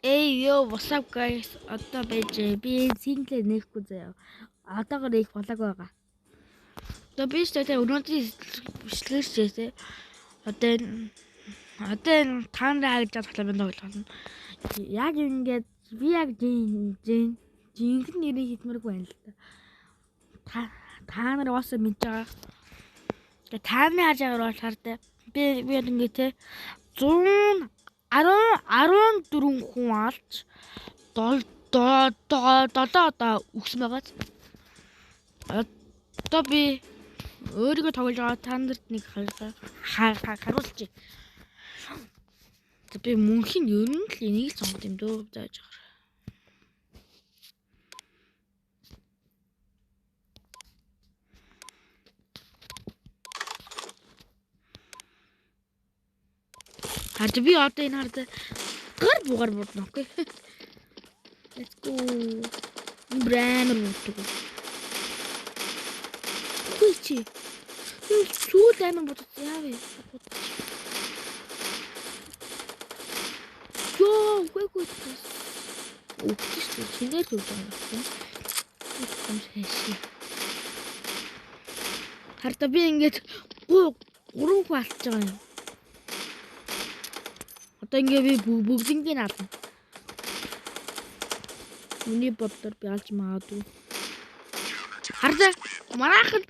Hey yo, what's up guys? Одоо байж би single нэхгүй заяа. Одоогоор их болоог байгаа. Одоо би ч тэгээ өнөөдрийн бичлэгчтэй. Одоо таандаа харж байгаа тоглоом байна. Яг ингээд би яг жинхэнэ нэрийг хэлмээргүй байна л да. Та нар бас мэдж байгаа. Тэгээ тааны харж байгаагаар бол хартай. Би ингээд те 14 хүн алж 7 одоо өгсөн байгаа. Одоо би өөрийгөө тоглож байгаа та нарт нэг харуулчих. Би мөнхийн ер нь л энийг сонгох юм дөө зааж байгаа. Харж би одоо энэ хард гар бугаар бодно окей. Let's go. Брэм рүүтг. Кучи. Сүүл амар бодож яавэ. Йоо, гой. Үгүй чинээр л байгаа юм. Харта би ингээд 3 хүн алж байгаа юм. Одоо ингээд би бүгднийг ална. Миний бодлоор би алж магадгүй. Хараа мараахан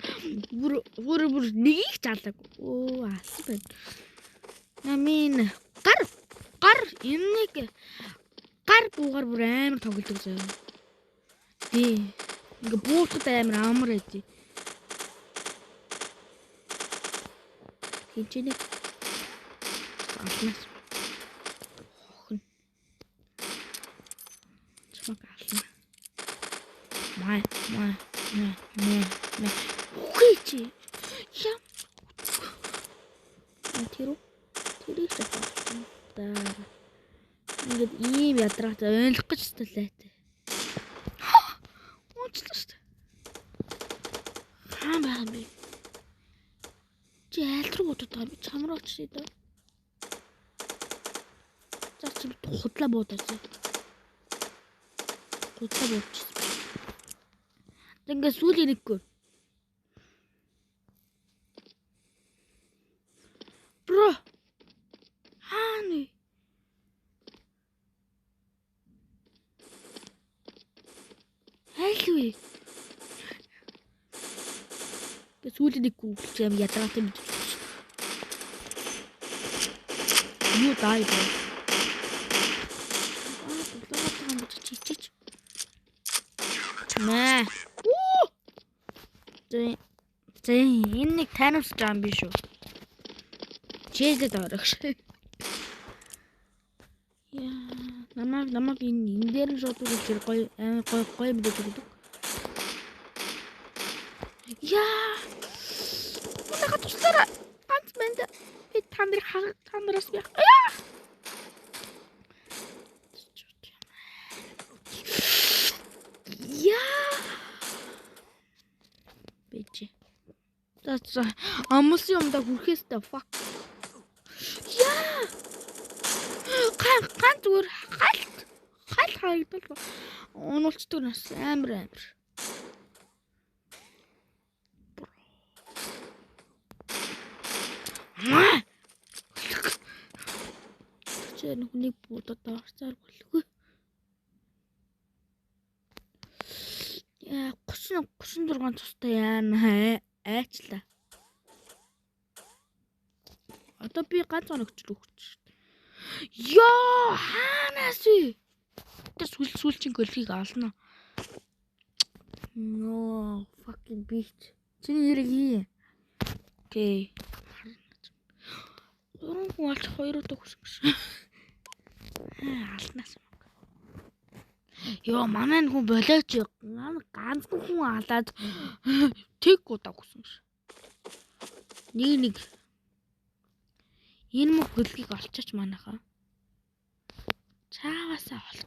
бүр нэгийг ч алаагүй. Оо асан байна. Намин гар энэ гар буугаар бүр амар тоглодог заяа. Тий. Ингээ буутад амар амар эдий. Хинчэнэ. Алнаас. Хохн. Чамаг ална. Май. Үхийчи. Яа. Тэрийг шатсан. Ингээд ийм ядраатай ойлгох гэж тэлээтэй. Уучлаа шүү дээ. Хаан байгаа юм бэ? Чи айлтруу бодож байгаа би чамраа очие даа. За чи худлаа буудаж. Худлаа буудаж. Ингээд сүүлийн нэггүй. Бро. Хааны. Хэлвэ. Сүүлийн нэггүй юм ядраатай мэдчих. Юу дай бэ? Чичич. Мэ. Энэ нэг танаас жам биш үү? Чэзэд орох. Яа, намайг энэ дээр нь шууд үгүй гоё амар гоё мэдээж өгдөг. Яа. Унаа туслаараа ганц мэнд би тандараас би. Яа. Бич. За амус юмда хүрхээс та fuck. Яа. Ганц зүгээр хальт хаягдал. Онулцдаг нас амар. Чи нүхний будад орцоор болгүй. Яа 36 тустай яана айчлаа. Одоо би ганц оногчлоо өгч. Ёо хаанаас вэ? Тэр сүлчийн гөлхийг олно. No fucking bitch. Чиний нэрийг хий. Окей. 3 хүн алж 2 удаа хүссэн. Алнаас. Ёо манай хүн болооч. Ганц хүн алаад тэг удаа хүссэн. Нэг энэ мөх гөлхийг олчаач манайхаа. Чаавасаа ол.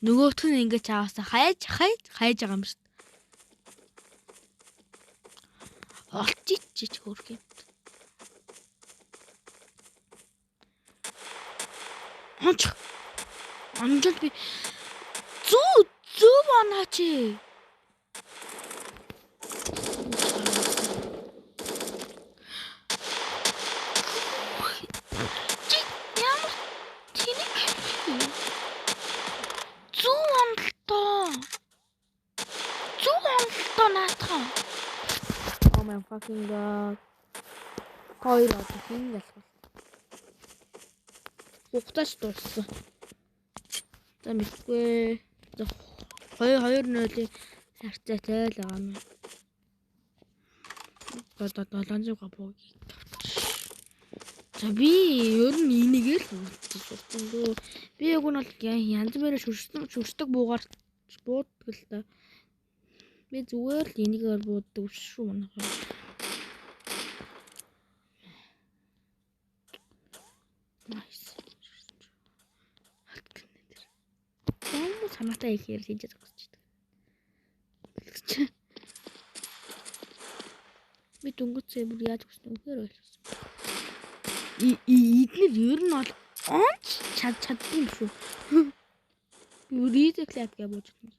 Нөгөөх нь ингэ чаавасаа хайж байгаа юм шүү. Олчич хөөрх юм. Онжол би зүв онооч. Ямар тэнэг зүв онолтоо наатах. Oh my fucking god. Хоёр одоо хин ялах. Ухтаж дууссан. За мэдгүй. За 2-0-ийн харьцаатай л байгаа юм. Одоо 700 габог. За би ер нь энийгээр л үзсэн дөө. Би яг нь бол янз бүрээр шүршдэг буугаар бууддаг л та. Би зүгээр л энийгээр бууддаг шүү манайхаа. Nice. Ямар санаатай ихээр хийж байгаа гэж байна. Би дөнгөцөө бүр яаж өгсөн үхээр ойлгосон. Эднэр ер нь бол онц чаддсан шүү. Үрийдэ клап гэж бодож байна.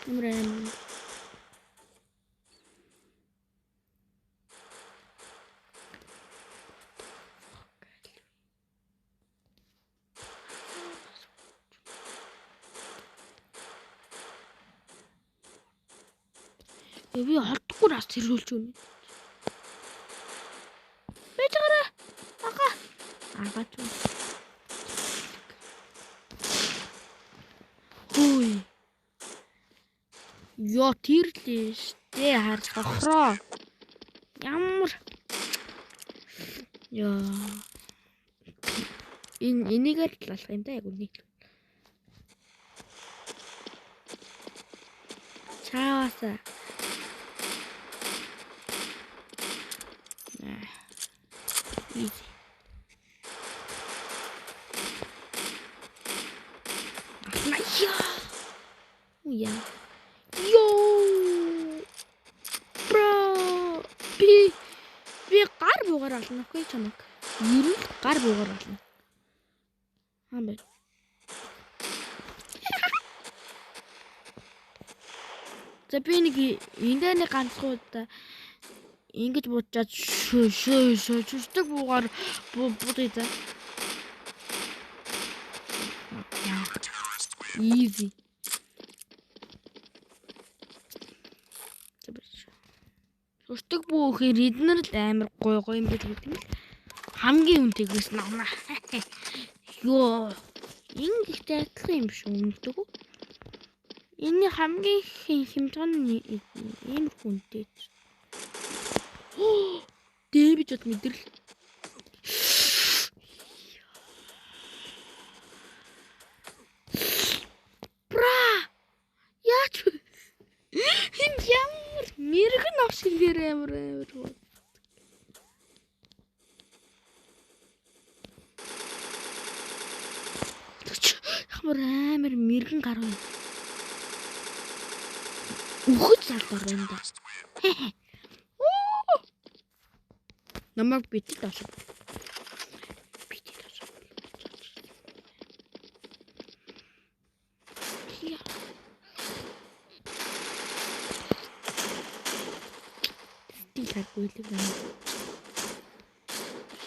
Умрэн. Би хортгүй нас хэрүүлж өгнө. Бэж гараа. Агаач. Хүй. Ёо тэрлээ штэ хар сохроо. Ямар. Ёо. Энийгээр л алах юм да яг үнийг. Чааваса. Easy. Уя. Йо. Бро. Би гар буугаар ална үгүй чамаг. Ерөн гар буугаар ална. Хаан бай. За би нэг эндээ нэг ганцгууд ингэж буучаад шүрдэг буугаар будъя за. Easy. Шүрдэг буу гэхээр эднэр л амар гой юм байдаг юм. Хамгийн үнэтэйгээс намаа. Ёо. Ингэхтэй адилхан юм шүү үнэтэйг. Энэ хамгийн хэмжээ нь ийм хүнтэй. Дэвиж бод мэдрэл. Бра! Яач вэ? Энэ ямар мэрэгэн авшигэр амар. Ямар мэрэгэн гар вэ? Үхэж залдар байна да. Намайг битээ тааш. Тихэггүй л юм.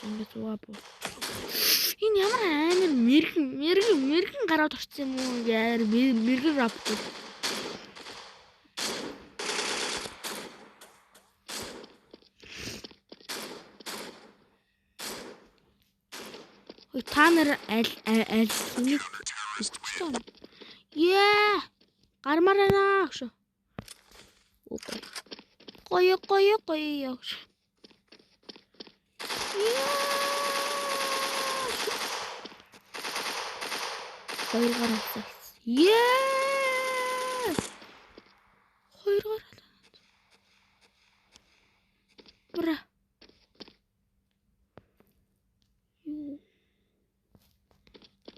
Ингэж уапо. Энэ ямар амар мэрэгэн гараад орсон юм уу? Яар мэрэгэн рап. Та нар аль нэг бичсэн. Яа! Гармаараа гэж. Гоё яаш. Хоёр гараа. Яа! Хоёр гараа. Бра.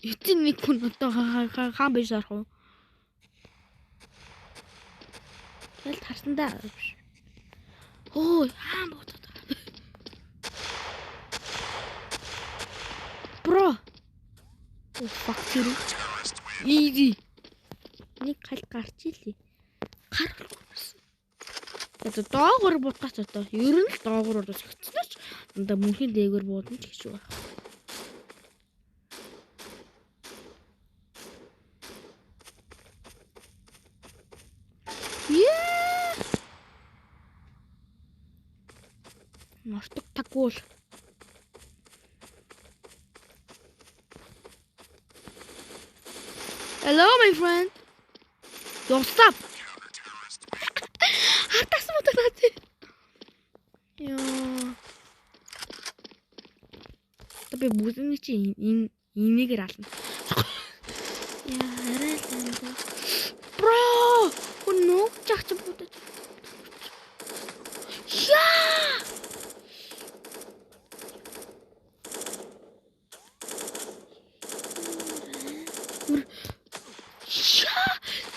Эцэг нэг хүн одоо хаан биш арах уу? Тэгэл харсан да. Ой, хаан бодоод. Бро. Oh fuck you. Easy. Нэг хал гарч илээ. Гар болсон. Одоо доогоор буудгаач одоо. Ер нь л доогоор буудчихсан ч дандаа мөнхийн дээгүүр буудна ч гэж байна. Мартаг тагуул. Hello my friend. Don't stop. Хатас мутаг наач. Яа. Тэби бүзэн чи энийгээр ална. Яа, арай л энэ. Бро, өнөө чагч будаж. Яа.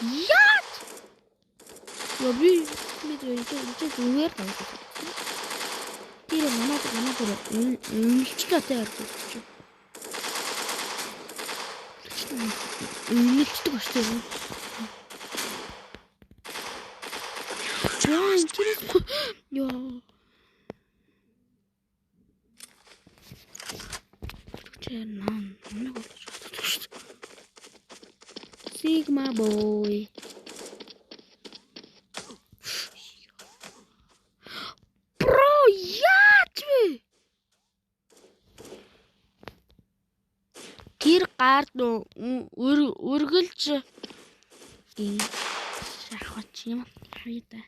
Яат! Яби мэдээ энэ зүгээр байна. Тэр манайд үнэлцтэй байдаг чи. Үнэлцдэг ба шүү. Яа, интересно. Яа. Чэнаа. Sigma boy. Bro, яач вэ? Тэр гард өргөлж шахач юм хайда.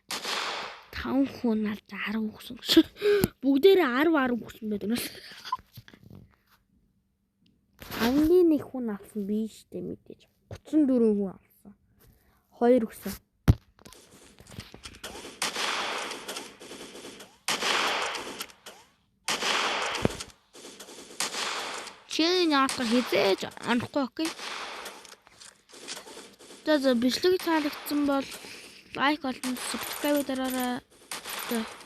5 хүн ал 10 өгсөн. Бүгдээрээ 10 өгсөн байдаг. Хамгийн нэг хүн авсан биш дээ мэдээж. 34 хүн авсан. 2 өгсөн. Чи яатаа хизээж анахгүй окей. За бичлэг таалагдсан бол лайк болон subscribe дараарай.